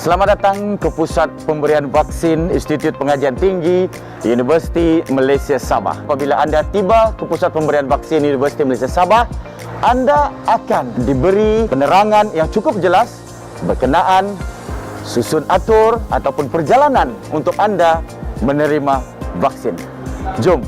Selamat datang ke Pusat Pemberian Vaksin Institut Pengajian Tinggi Universiti Malaysia Sabah. Apabila anda tiba ke Pusat Pemberian Vaksin Universiti Malaysia Sabah, anda akan diberi penerangan yang cukup jelas berkenaan susun atur ataupun perjalanan untuk anda menerima vaksin. Jom.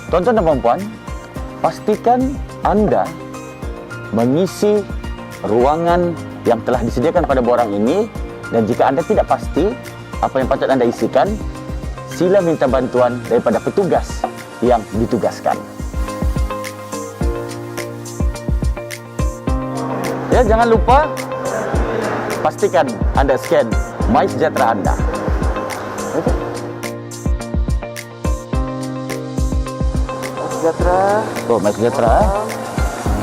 Tuan-tuan dan puan-puan, pastikan anda mengisi ruangan yang telah disediakan pada borang ini, dan jika anda tidak pasti apa yang patut anda isikan, sila minta bantuan daripada petugas yang ditugaskan. Ya, jangan lupa pastikan anda scan MySejahtera anda. Okay. Sejahtera. Oh, MySejahtera.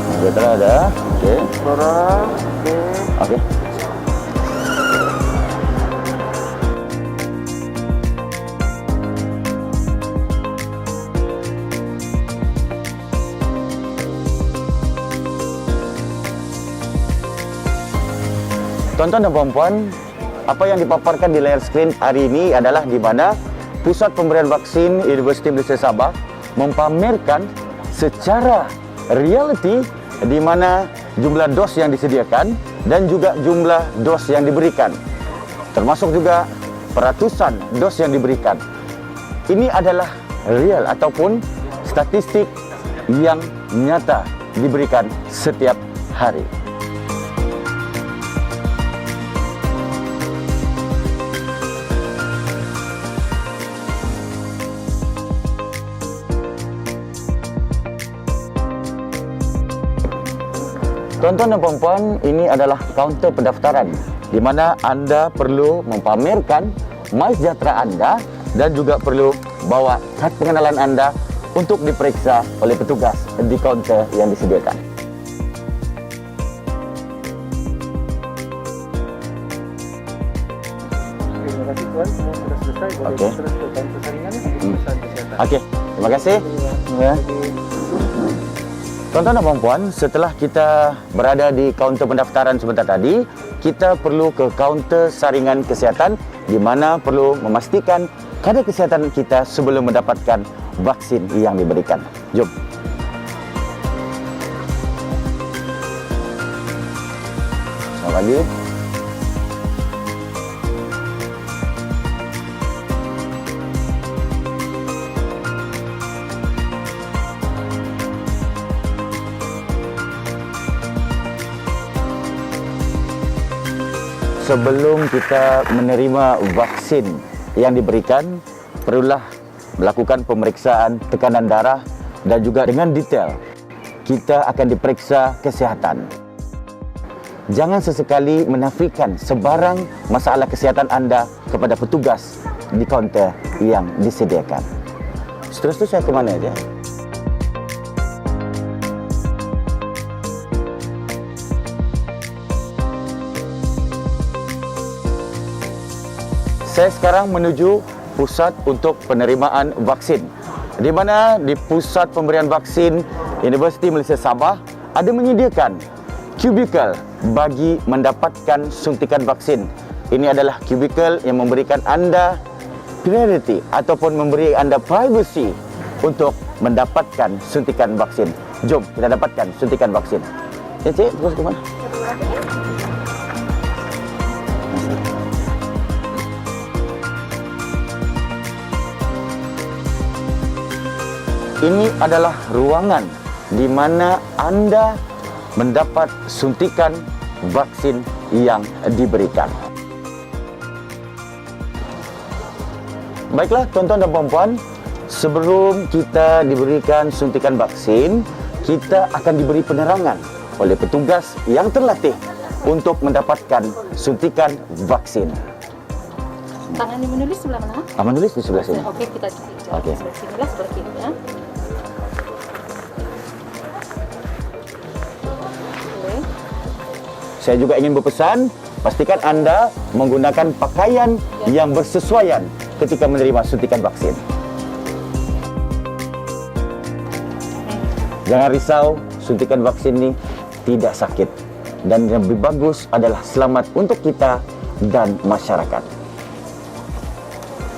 MySejahtera ada. Okey. Orang. Okey. Okey. Tuan-tuan dan puan-puan, apa yang dipaparkan di layar skrin hari ini adalah di mana Pusat Pemberian Vaksin Universiti Malaysia Sabah mempamerkan secara realiti di mana jumlah dos yang disediakan dan juga jumlah dos yang diberikan, termasuk juga peratusan dos yang diberikan. Ini adalah real ataupun statistik yang nyata diberikan setiap hari. Tuan-tuan dan puan-puan, ini adalah kaunter pendaftaran di mana anda perlu mempamerkan MySejahtera anda dan juga perlu bawa kad pengenalan anda untuk diperiksa oleh petugas di kaunter yang disediakan. Terima kasih tuan, semua sudah selesai. Boleh Okey. terus ke kaunter saringan urusan kesihatan. Okey, terima kasih. Ya. Tuan-tuan dan puan-puan, setelah kita berada di kaunter pendaftaran sebentar tadi, kita perlu ke kaunter saringan kesihatan di mana perlu memastikan kadar kesihatan kita sebelum mendapatkan vaksin yang diberikan. Jom. Selamat pagi. Sebelum kita menerima vaksin yang diberikan, perlulah melakukan pemeriksaan tekanan darah dan juga dengan detail kita akan diperiksa kesihatan. Jangan sesekali menafikan sebarang masalah kesihatan anda kepada petugas di kaunter yang disediakan. Seterusnya saya ke mana aja? Saya sekarang menuju pusat untuk penerimaan vaksin, di mana di Pusat Pemberian Vaksin Universiti Malaysia Sabah ada menyediakan kubikel bagi mendapatkan suntikan vaksin. Ini adalah kubikel yang memberikan anda priority ataupun memberi anda privacy untuk mendapatkan suntikan vaksin. Jom kita dapatkan suntikan vaksin. Ya, cik, terus ke mana? Ini adalah ruangan di mana anda mendapat suntikan vaksin yang diberikan. Baiklah tuan-tuan dan puan-puan, sebelum kita diberikan suntikan vaksin, kita akan diberi penerangan oleh petugas yang terlatih untuk mendapatkan suntikan vaksin. Tangan yang menulis sebelah mana? Menulis di sebelah sini. Oke, kita Oke. sebelah sini lah, sebelah kiri ya. Oke. Saya juga ingin berpesan, pastikan Anda menggunakan pakaian yang bersesuaian ketika menerima suntikan vaksin. Jangan risau, suntikan vaksin ini tidak sakit. Dan yang lebih bagus adalah selamat untuk kita dan masyarakat.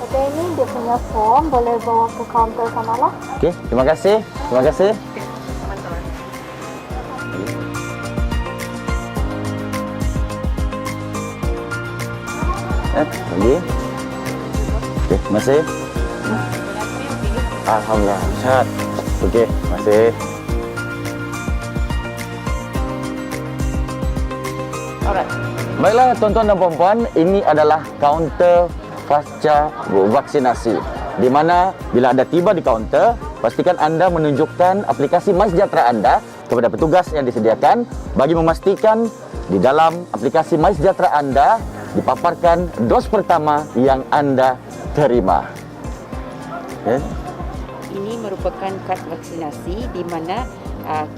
Oke, ini dia punya form, boleh bawa ke kaunter sana lah. Okey, terima kasih. Terima kasih. Lagi. Okey, terima kasih. Alhamdulillah, sehat. Okey, terima kasih. Alright. Baiklah tuan-tuan dan puan-puan, ini adalah kaunter pasca vaksinasi. Di mana bila anda tiba di kaunter, pastikan anda menunjukkan aplikasi MySejahtera anda kepada petugas yang disediakan bagi memastikan di dalam aplikasi MySejahtera anda dipaparkan dos pertama yang anda terima. Okay. Ini merupakan kad vaksinasi di mana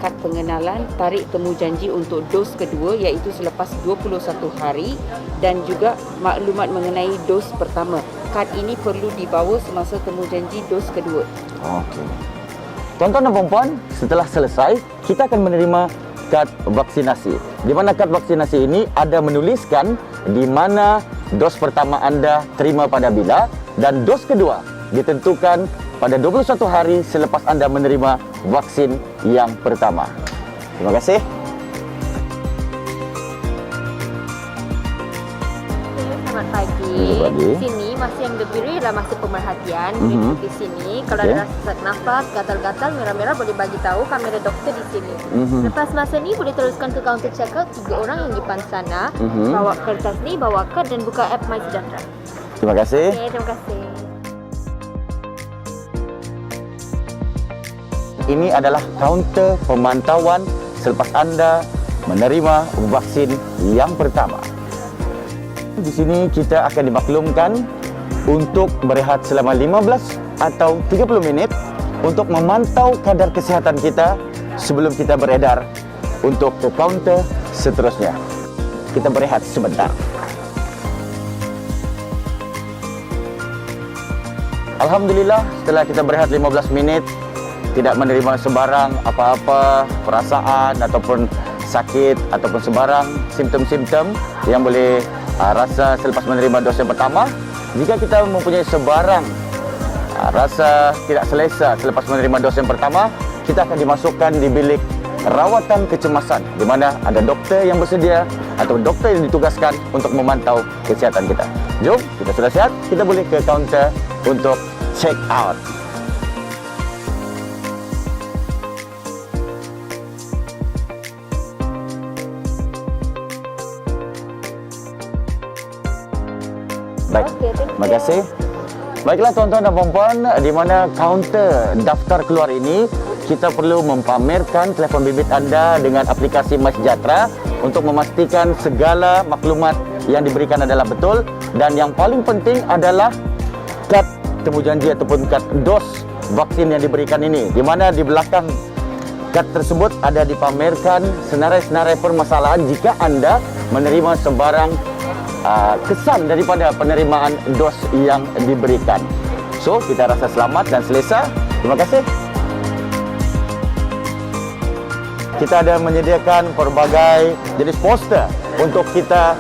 kad pengenalan tarik temu janji untuk dos kedua iaitu selepas 21 hari dan juga maklumat mengenai dos pertama. Kad ini perlu dibawa semasa temu janji dos kedua. Okey. Tuan-tuan dan puan-puan, setelah selesai, kita akan menerima kad vaksinasi. Di mana kad vaksinasi ini ada menuliskan di mana dos pertama anda terima pada bila dan dos kedua ditentukan pada 21 hari selepas anda menerima vaksin yang pertama. Terima kasih. Selamat pagi. Selamat pagi. Di sini masih yang berdiri adalah masih pemerhatian. Di sini kalau Okey. ada rasa sesak nafas, gatal-gatal, merah-merah boleh bagi tahu kami ada doktor di sini. Lepas masa ni boleh teruskan ke kaunter check-out 3 orang yang di depan sana. Bawa kertas ni, bawa kad dan buka app MySejahtera. Terima kasih. Okey, terima kasih. Ini adalah kaunter pemantauan selepas anda menerima vaksin yang pertama. Di sini kita akan dimaklumkan untuk berehat selama 15 atau 30 minit untuk memantau kadar kesihatan kita sebelum kita beredar untuk ke kaunter seterusnya. Kita berehat sebentar. Alhamdulillah, setelah kita berehat 15 minit, tidak menerima sebarang apa-apa perasaan ataupun sakit ataupun sebarang simptom-simptom yang boleh rasa selepas menerima dos yang pertama. Jika kita mempunyai sebarang rasa tidak selesa selepas menerima dos yang pertama, kita akan dimasukkan di bilik rawatan kecemasan di mana ada doktor yang bersedia atau doktor yang ditugaskan untuk memantau kesihatan kita. Jom, kita sudah sihat, kita boleh ke kaunter untuk check out. Baik, Okey, thank terima you. kasih. Baiklah tuan-tuan dan puan-puan, di mana kaunter daftar keluar ini, kita perlu mempamerkan telefon bimbit anda dengan aplikasi MySejahtera untuk memastikan segala maklumat yang diberikan adalah betul, dan yang paling penting adalah kad temu janji ataupun kad dos vaksin yang diberikan ini, di mana di belakang kad tersebut ada dipamerkan senarai-senarai permasalahan jika anda menerima sebarang kesan daripada penerimaan dos yang diberikan. So, kita rasa selamat dan selesa. Terima kasih. Kita ada menyediakan pelbagai jenis poster untuk kita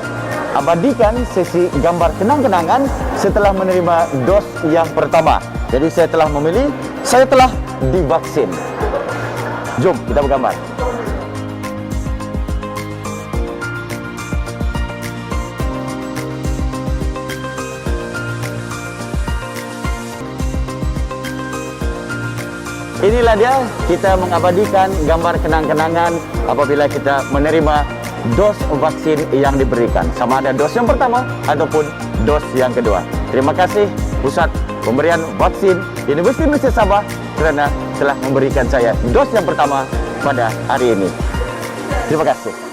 abadikan sesi gambar kenang-kenangan setelah menerima dos yang pertama. Jadi saya telah memilih, saya telah divaksin. Jom kita bergambar. Inilah dia, kita mengabadikan gambar kenang-kenangan apabila kita menerima dos vaksin yang diberikan. Sama ada dos yang pertama ataupun dos yang kedua. Terima kasih Pusat Pemberian Vaksin Universiti Malaysia Sabah kerana telah memberikan saya dos yang pertama pada hari ini. Terima kasih.